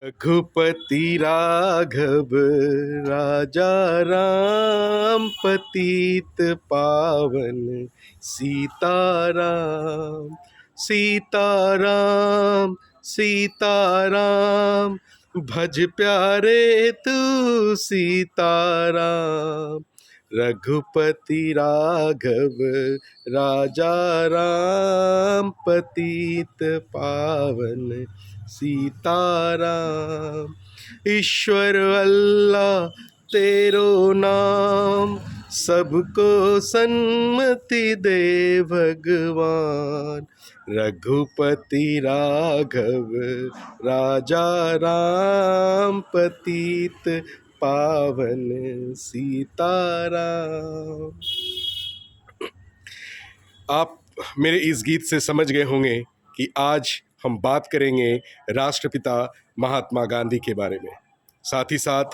रघुपति राघव राजा राम पतित पावन सीताराम। सीताराम सीताराम भज प्यारे तू सीताराम। रघुपति राघव राजा राम पतित पावन सीताराम। ईश्वर अल्लाह तेरो नाम, सबको सन्मति दे भगवान। रघुपति राघव राजा राम पतित पावन सीताराम। आप मेरे इस गीत से समझ गए होंगे कि आज हम बात करेंगे राष्ट्रपिता महात्मा गांधी के बारे में। साथ ही साथ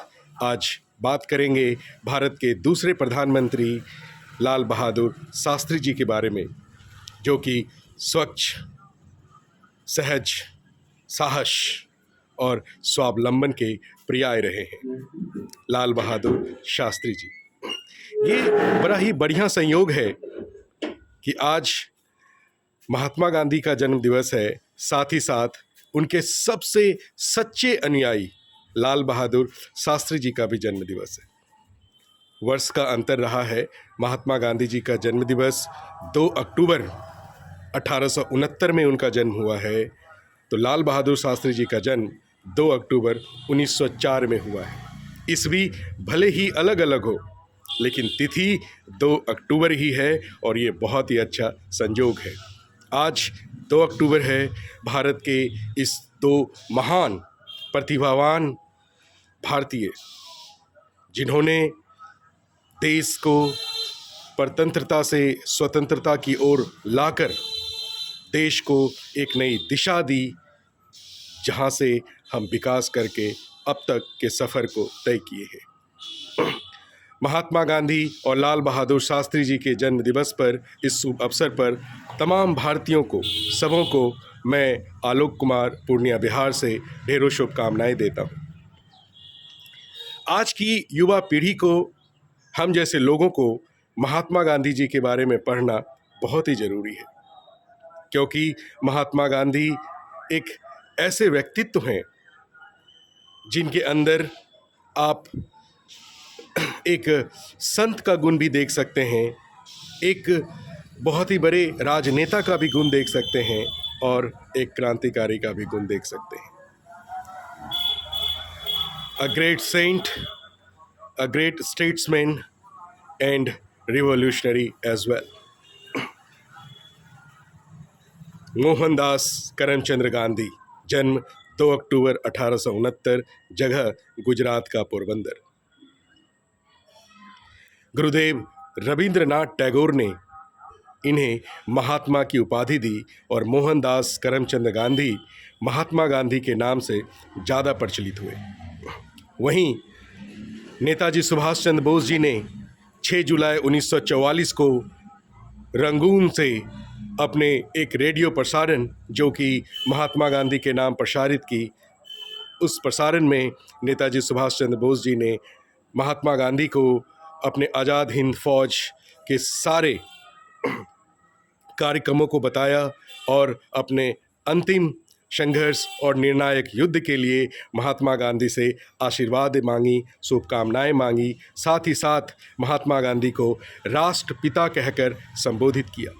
आज बात करेंगे भारत के दूसरे प्रधानमंत्री लाल बहादुर शास्त्री जी के बारे में, जो कि स्वच्छ, सहज, साहस और स्वावलंबन के पर्याय रहे हैं। लाल बहादुर शास्त्री जी, ये बड़ा ही बढ़िया संयोग है कि आज महात्मा गांधी का जन्म दिवस है, साथ ही साथ उनके सबसे सच्चे अनुयायी लाल बहादुर शास्त्री जी का भी जन्म दिवस है। वर्ष का अंतर रहा है। महात्मा गांधी जी का जन्म दिवस 2 अक्टूबर 1869 में उनका जन्म हुआ है, तो लाल बहादुर शास्त्री जी का जन्म 2 अक्टूबर 1904 में हुआ है। ईस्वी भले ही अलग अलग हो, लेकिन तिथि 2 अक्टूबर ही है और ये बहुत ही अच्छा संयोग है। आज 2 अक्टूबर है। भारत के इस 2 महान प्रतिभावान भारतीय, जिन्होंने देश को परतंत्रता से स्वतंत्रता की ओर लाकर देश को एक नई दिशा दी, जहां से हम विकास करके अब तक के सफ़र को तय किए हैं। महात्मा गांधी और लाल बहादुर शास्त्री जी के जन्म दिवस पर, इस शुभ अवसर पर तमाम भारतीयों को, सबों को मैं आलोक कुमार पूर्णिया बिहार से ढेरों शुभकामनाएं देता हूं। आज की युवा पीढ़ी को, हम जैसे लोगों को महात्मा गांधी जी के बारे में पढ़ना बहुत ही ज़रूरी है, क्योंकि महात्मा गांधी एक ऐसे व्यक्तित्व हैं जिनके अंदर आप एक संत का गुण भी देख सकते हैं, एक बहुत ही बड़े राजनेता का भी गुण देख सकते हैं और एक क्रांतिकारी का भी गुण देख सकते हैं। A great saint, a great statesman and revolutionary as well. Mohandas Karamchand Gandhi, जन्म 2 अक्टूबर 1869, जगह गुजरात का पोरबंदर। गुरुदेव रविंद्रनाथ टैगोर ने इन्हें महात्मा की उपाधि दी और मोहनदास करमचंद गांधी महात्मा गांधी के नाम से ज़्यादा प्रचलित हुए। वहीं नेताजी सुभाष चंद्र बोस जी ने 6 जुलाई 1944 को रंगून से अपने एक रेडियो प्रसारण, जो कि महात्मा गांधी के नाम प्रसारित की, उस प्रसारण में नेताजी सुभाष चंद्र बोस जी ने महात्मा गांधी को अपने आज़ाद हिंद फौज के सारे कार्यक्रमों को बताया और अपने अंतिम संघर्ष और निर्णायक युद्ध के लिए महात्मा गांधी से आशीर्वाद मांगी, शुभकामनाएं मांगी। साथ ही साथ महात्मा गांधी को राष्ट्रपिता कहकर संबोधित किया।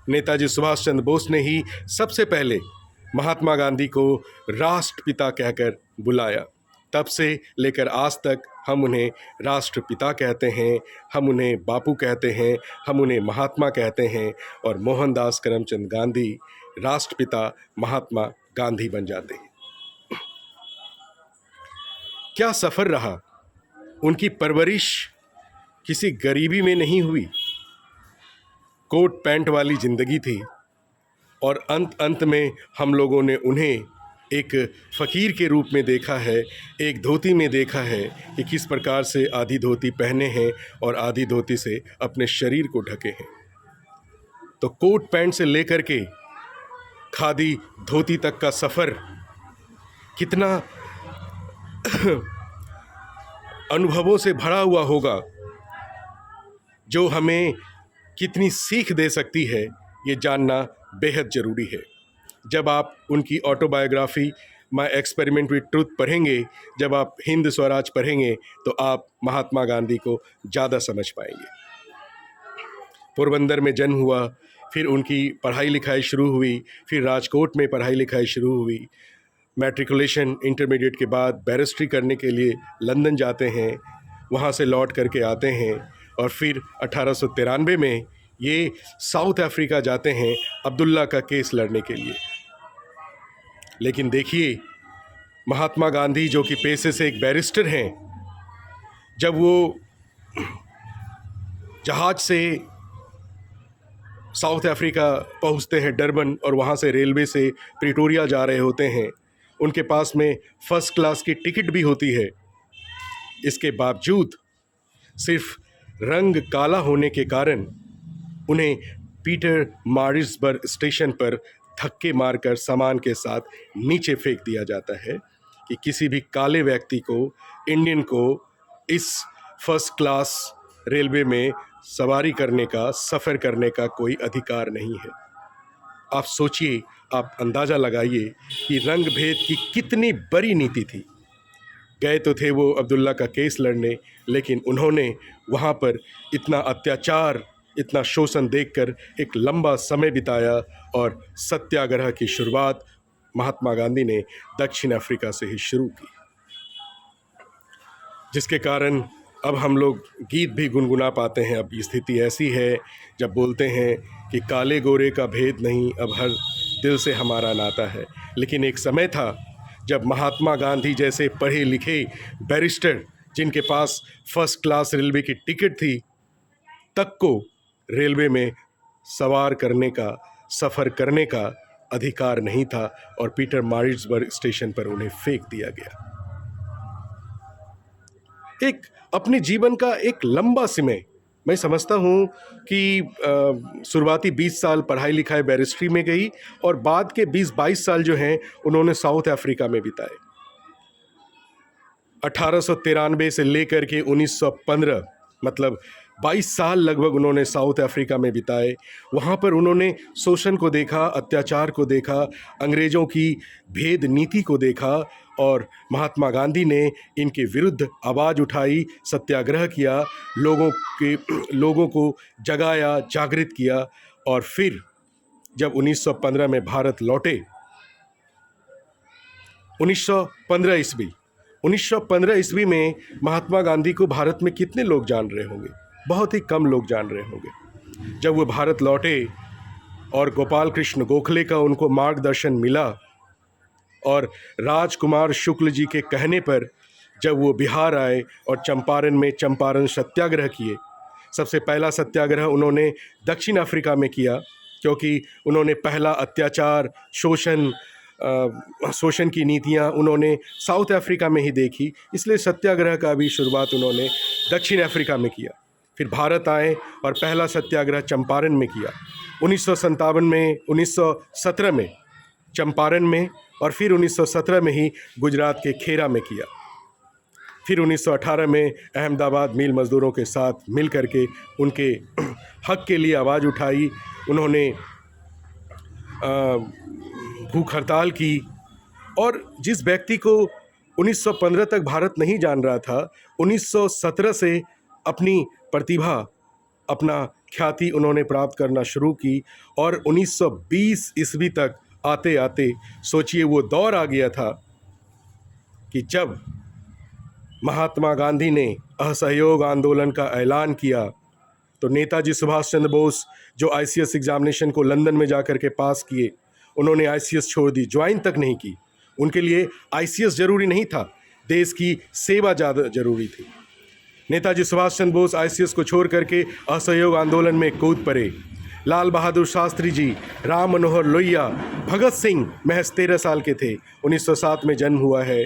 नेताजी सुभाष चंद्र बोस ने ही सबसे पहले महात्मा गांधी को राष्ट्रपिता कहकर बुलाया। तब से लेकर आज तक हम उन्हें राष्ट्रपिता कहते हैं, हम उन्हें बापू कहते हैं, हम उन्हें महात्मा कहते हैं और मोहनदास करमचंद गांधी राष्ट्रपिता महात्मा गांधी बन जाते हैं। क्या सफ़र रहा। उनकी परवरिश किसी गरीबी में नहीं हुई, कोट पैंट वाली ज़िंदगी थी और अंत में हम लोगों ने उन्हें एक फ़कीर के रूप में देखा है, एक धोती में देखा है कि किस प्रकार से आधी धोती पहने हैं और आधी धोती से अपने शरीर को ढके हैं। तो कोट पैंट से लेकर के खादी धोती तक का सफ़र कितना अनुभवों से भरा हुआ होगा, जो हमें कितनी सीख दे सकती है ये जानना बेहद ज़रूरी है। जब आप उनकी autobiography my experiment with truth पढ़ेंगे, जब आप हिंद स्वराज पढ़ेंगे, तो आप महात्मा गांधी को ज़्यादा समझ पाएंगे। पोरबंदर में जन्म हुआ, फिर उनकी पढ़ाई लिखाई शुरू हुई, फिर राजकोट में पढ़ाई लिखाई शुरू हुई। मैट्रिकुलेशन इंटरमीडिएट के बाद बैरिस्ट्री करने के लिए लंदन जाते हैं, वहाँ से लौट करके आते हैं और फिर 1893 में ये साउथ अफ्रीका जाते हैं अब्दुल्ला का केस लड़ने के लिए। लेकिन देखिए, महात्मा गांधी जो कि पेशे से एक बैरिस्टर हैं, जब वो जहाज से साउथ अफ्रीका पहुंचते हैं डरबन, और वहां से रेलवे से प्रिटोरिया जा रहे होते हैं, उनके पास में फर्स्ट क्लास की टिकट भी होती है। इसके बावजूद सिर्फ रंग काला होने के कारण उन्हें पीटर मारिट्सबर्ग स्टेशन पर धक्के मारकर सामान के साथ नीचे फेंक दिया जाता है कि किसी भी काले व्यक्ति को, इंडियन को, इस फर्स्ट क्लास रेलवे में सवारी करने का, सफ़र करने का कोई अधिकार नहीं है। आप सोचिए, आप अंदाज़ा लगाइए कि रंग भेद की कितनी बड़ी नीति थी। गए तो थे वो अब्दुल्ला का केस लड़ने, लेकिन उन्होंने वहाँ पर इतना अत्याचार, इतना शोषण देखकर एक लंबा समय बिताया और सत्याग्रह की शुरुआत महात्मा गांधी ने दक्षिण अफ्रीका से ही शुरू की, जिसके कारण अब हम लोग गीत भी गुनगुना पाते हैं। अब स्थिति ऐसी है जब बोलते हैं कि काले गोरे का भेद नहीं, अब हर दिल से हमारा नाता है। लेकिन एक समय था जब महात्मा गांधी जैसे पढ़े लिखे बैरिस्टर, जिनके पास फर्स्ट क्लास रेलवे की टिकट थी, तक को रेलवे में सवार करने का, सफ़र करने का अधिकार नहीं था और पीटर मारिट्सबर्ग स्टेशन पर उन्हें फेंक दिया गया। एक अपने जीवन का एक लंबा समय, मैं समझता हूँ कि शुरुआती 20 साल पढ़ाई लिखाई बैरिस्ट्री में गई और बाद के 20-22 साल जो हैं उन्होंने साउथ अफ्रीका में बिताए। 1893 से लेकर के 1915, मतलब 22 साल लगभग उन्होंने साउथ अफ्रीका में बिताए। वहाँ पर उन्होंने शोषण को देखा, अत्याचार को देखा, अंग्रेज़ों की भेद नीति को देखा और महात्मा गांधी ने इनके विरुद्ध आवाज़ उठाई, सत्याग्रह किया, लोगों को जगाया, जागृत किया। और फिर जब 1915 में भारत लौटे, 1915 ईस्वी में महात्मा गांधी को भारत में कितने लोग जान रहे होंगे? बहुत ही कम लोग जान रहे होंगे। जब वो भारत लौटे और गोपाल कृष्ण गोखले का उनको मार्गदर्शन मिला और राजकुमार शुक्ल जी के कहने पर जब वो बिहार आए और चंपारण में चंपारण सत्याग्रह किए, सबसे पहला सत्याग्रह उन्होंने दक्षिण अफ्रीका में किया, क्योंकि उन्होंने पहला अत्याचार, शोषण की नीतियां उन्होंने साउथ अफ्रीका में ही देखी, इसलिए सत्याग्रह का भी शुरुआत उन्होंने दक्षिण अफ्रीका में किया। फिर भारत आए और पहला सत्याग्रह चंपारण में किया। 1917 में चंपारण में, और फिर 1917 में ही गुजरात के खेरा में किया। फिर 1918 में अहमदाबाद मिल मज़दूरों के साथ मिल करके उनके हक के लिए आवाज़ उठाई। उन्होंने भूख हड़ताल की और जिस व्यक्ति को 1915 तक भारत नहीं जान रहा था, 1917 से अपनी प्रतिभा, अपना ख्याति उन्होंने प्राप्त करना शुरू की और 1920 ईस्वी तक आते आते सोचिए वो दौर आ गया था कि जब महात्मा गांधी ने असहयोग आंदोलन का ऐलान किया तो नेताजी सुभाष चंद्र बोस, जो आईसीएस एग्जामिनेशन को लंदन में जाकर के पास किए, उन्होंने आईसीएस छोड़ दी, ज्वाइन तक नहीं की। उनके लिए आईसीएस जरूरी नहीं था, देश की सेवा ज़्यादा जरूरी थी। नेताजी सुभाष चंद्र बोस आईसीएस को छोड़ करके असहयोग आंदोलन में कूद पड़े। लाल बहादुर शास्त्री जी, राम मनोहर लोहिया, भगत सिंह महज 13 साल के थे। 1907 में जन्म हुआ है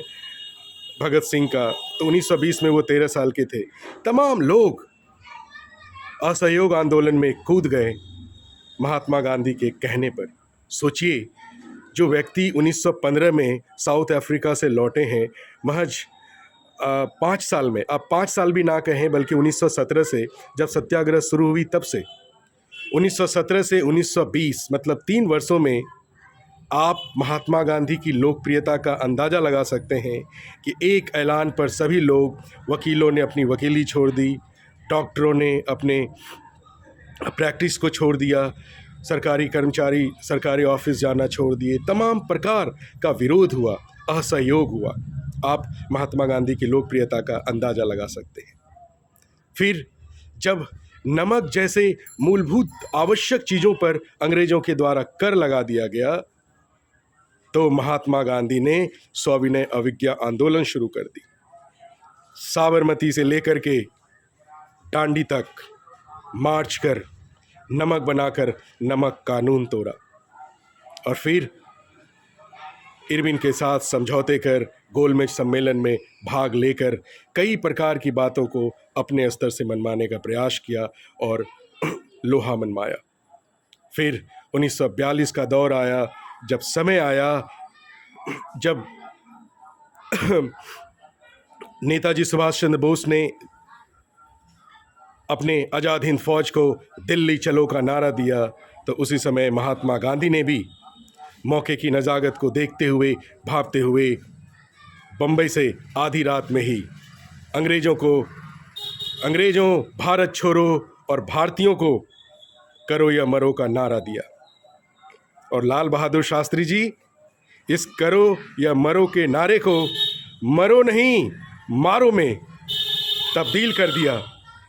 भगत सिंह का, तो 1920 में वो 13 साल के थे। तमाम लोग असहयोग आंदोलन में कूद गए महात्मा गांधी के कहने पर। सोचिए, जो व्यक्ति 1915 में साउथ अफ्रीका से लौटे हैं, महज 5 साल में, अब 5 साल भी ना कहें बल्कि 1917 से जब सत्याग्रह शुरू हुई तब से 1917 से 1920 मतलब 3 वर्षों में आप महात्मा गांधी की लोकप्रियता का अंदाज़ा लगा सकते हैं कि एक ऐलान पर सभी लोग, वकीलों ने अपनी वकीली छोड़ दी, डॉक्टरों ने अपने प्रैक्टिस को छोड़ दिया, सरकारी कर्मचारी सरकारी ऑफिस जाना छोड़ दिए, तमाम प्रकार का विरोध हुआ, असहयोग हुआ। आप महात्मा गांधी की लोकप्रियता का अंदाज़ा लगा सकते हैं। फिर जब नमक जैसे मूलभूत आवश्यक चीज़ों पर अंग्रेज़ों के द्वारा कर लगा दिया गया तो महात्मा गांधी ने सविनय अवज्ञा आंदोलन शुरू कर दी। साबरमती से लेकर के दांडी तक मार्च कर नमक बनाकर नमक कानून तोड़ा और फिर इरविन के साथ समझौते कर गोलमेज सम्मेलन में भाग लेकर कई प्रकार की बातों को अपने स्तर से मनवाने का प्रयास किया और लोहा मनवाया। फिर 1942 का दौर आया, जब समय आया जब नेताजी सुभाष चंद्र बोस ने अपने आज़ाद हिंद फौज को दिल्ली चलो का नारा दिया, तो उसी समय महात्मा गांधी ने भी मौके की नज़ाकत को देखते हुए, भापते हुए बम्बई से आधी रात में ही अंग्रेज़ों भारत छोड़ो और भारतीयों को करो या मरो का नारा दिया। और लाल बहादुर शास्त्री जी इस करो या मरो के नारे को मरो नहीं मारो में तब्दील कर दिया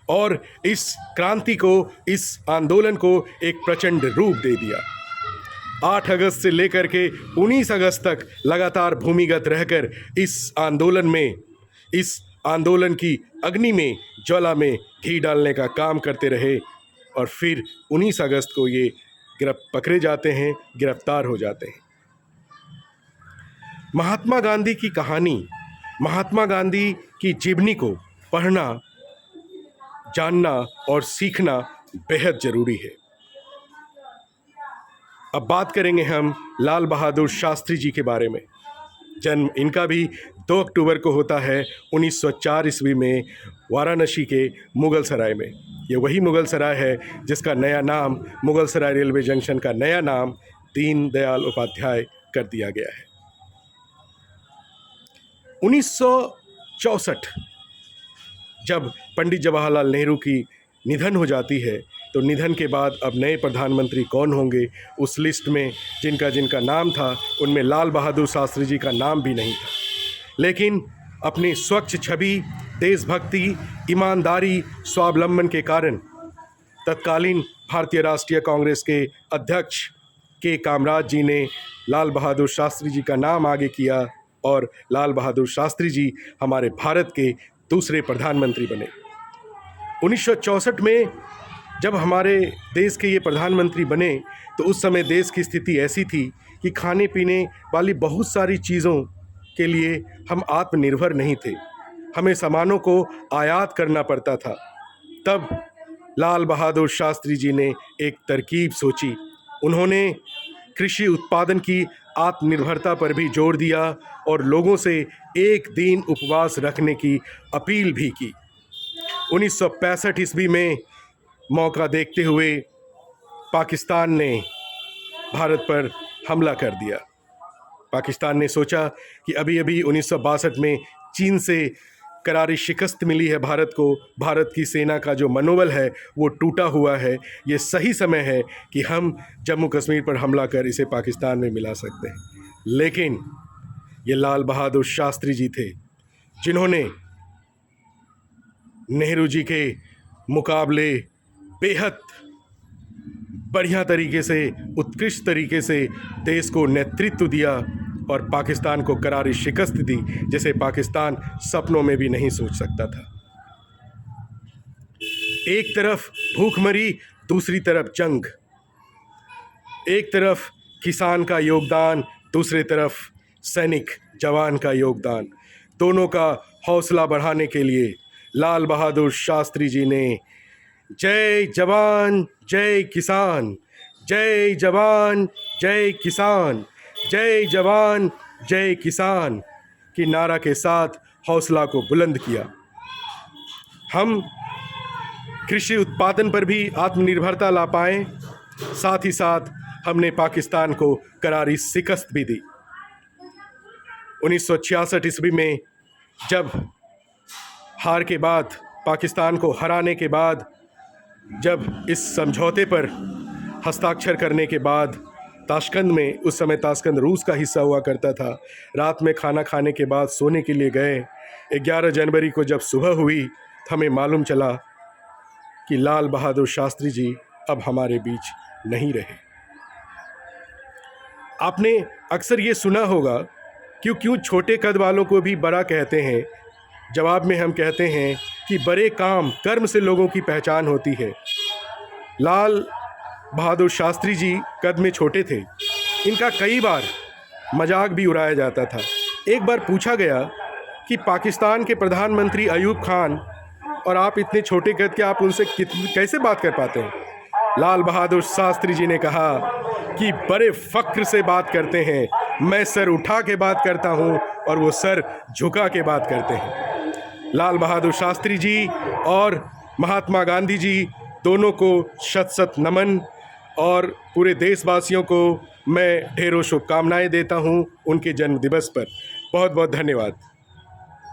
और इस क्रांति को, इस आंदोलन को एक प्रचंड रूप दे दिया। 8 अगस्त से लेकर के 19 अगस्त तक लगातार भूमिगत रहकर इस आंदोलन की अग्नि में, ज्वाला में घी डालने का काम करते रहे और फिर 19 अगस्त को ये पकड़े जाते हैं, गिरफ्तार हो जाते हैं। महात्मा गांधी की कहानी, महात्मा गांधी की जीवनी को पढ़ना, जानना और सीखना बेहद ज़रूरी है। अब बात करेंगे हम लाल बहादुर शास्त्री जी के बारे में। जन्म इनका भी 2 अक्टूबर को होता है 1904 ईस्वी में वाराणसी के मुगल सराय में। ये वही मुगल सराय है जिसका नया नाम, मुगल सराय रेलवे जंक्शन का नया नाम दीनदयाल उपाध्याय कर दिया गया है। 1964 जब पंडित जवाहरलाल नेहरू की निधन हो जाती है, तो निधन के बाद अब नए प्रधानमंत्री कौन होंगे, उस लिस्ट में जिनका नाम था उनमें लाल बहादुर शास्त्री जी का नाम भी नहीं था। लेकिन अपनी स्वच्छ छवि, देशभक्ति, ईमानदारी, स्वावलंबन के कारण तत्कालीन भारतीय राष्ट्रीय कांग्रेस के अध्यक्ष के कामराज जी ने लाल बहादुर शास्त्री जी का नाम आगे किया और लाल बहादुर शास्त्री जी हमारे भारत के दूसरे प्रधानमंत्री बने। 1964 में जब हमारे देश के ये प्रधानमंत्री बने तो उस समय देश की स्थिति ऐसी थी कि खाने पीने वाली बहुत सारी चीज़ों के लिए हम आत्मनिर्भर नहीं थे, हमें सामानों को आयात करना पड़ता था। तब लाल बहादुर शास्त्री जी ने एक तरकीब सोची। उन्होंने कृषि उत्पादन की आत्मनिर्भरता पर भी जोर दिया और लोगों से एक दिन उपवास रखने की अपील भी की। 1965 ईस्वी में मौका देखते हुए पाकिस्तान ने भारत पर हमला कर दिया। पाकिस्तान ने सोचा कि अभी अभी 1962 में चीन से करारी शिकस्त मिली है भारत को, भारत की सेना का जो मनोबल है वो टूटा हुआ है, ये सही समय है कि हम जम्मू कश्मीर पर हमला कर इसे पाकिस्तान में मिला सकते हैं। लेकिन ये लाल बहादुर शास्त्री जी थे जिन्होंने नेहरू जी के मुकाबले बेहद बढ़िया तरीके से, उत्कृष्ट तरीके से देश को नेतृत्व दिया और पाकिस्तान को करारी शिकस्त दी, जिसे पाकिस्तान सपनों में भी नहीं सोच सकता था। एक तरफ भूखमरी, दूसरी तरफ जंग, एक तरफ किसान का योगदान, दूसरी तरफ सैनिक जवान का योगदान। दोनों का हौसला बढ़ाने के लिए लाल बहादुर शास्त्री जी ने जय जवान जय किसान, जय जवान जय किसान, जय जवान जय किसान की नारा के साथ हौसला को बुलंद किया। हम कृषि उत्पादन पर भी आत्मनिर्भरता ला पाए, साथ ही साथ हमने पाकिस्तान को करारी शिकस्त भी दी। 1966 ईस्वी में जब हार के बाद, पाकिस्तान को हराने के बाद, जब इस समझौते पर हस्ताक्षर करने के बाद ताशकंद में, उस समय ताशकंद रूस का हिस्सा हुआ करता था, रात में खाना खाने के बाद सोने के लिए गए। 11 जनवरी को जब सुबह हुई, हमें मालूम चला कि लाल बहादुर शास्त्री जी अब हमारे बीच नहीं रहे। आपने अक्सर ये सुना होगा क्यों छोटे कद वालों को भी बड़ा कहते हैं। जवाब में हम कहते हैं कि बड़े काम कर्म से लोगों की पहचान होती है। लाल बहादुर शास्त्री जी कद में छोटे थे, इनका कई बार मजाक भी उड़ाया जाता था। एक बार पूछा गया कि पाकिस्तान के प्रधानमंत्री अयूब खान और आप इतने छोटे कद के, आप उनसे कैसे बात कर पाते हैं? लाल बहादुर शास्त्री जी ने कहा कि बड़े फ़ख्र से बात करते हैं, मैं सर उठा के बात करता हूं और वो सर झुका के बात करते हैं। लाल बहादुर शास्त्री जी और महात्मा गांधी जी दोनों को शत शत नमन, और पूरे देशवासियों को मैं ढेरों शुभकामनाएं देता हूं उनके जन्म दिवस पर। बहुत बहुत धन्यवाद।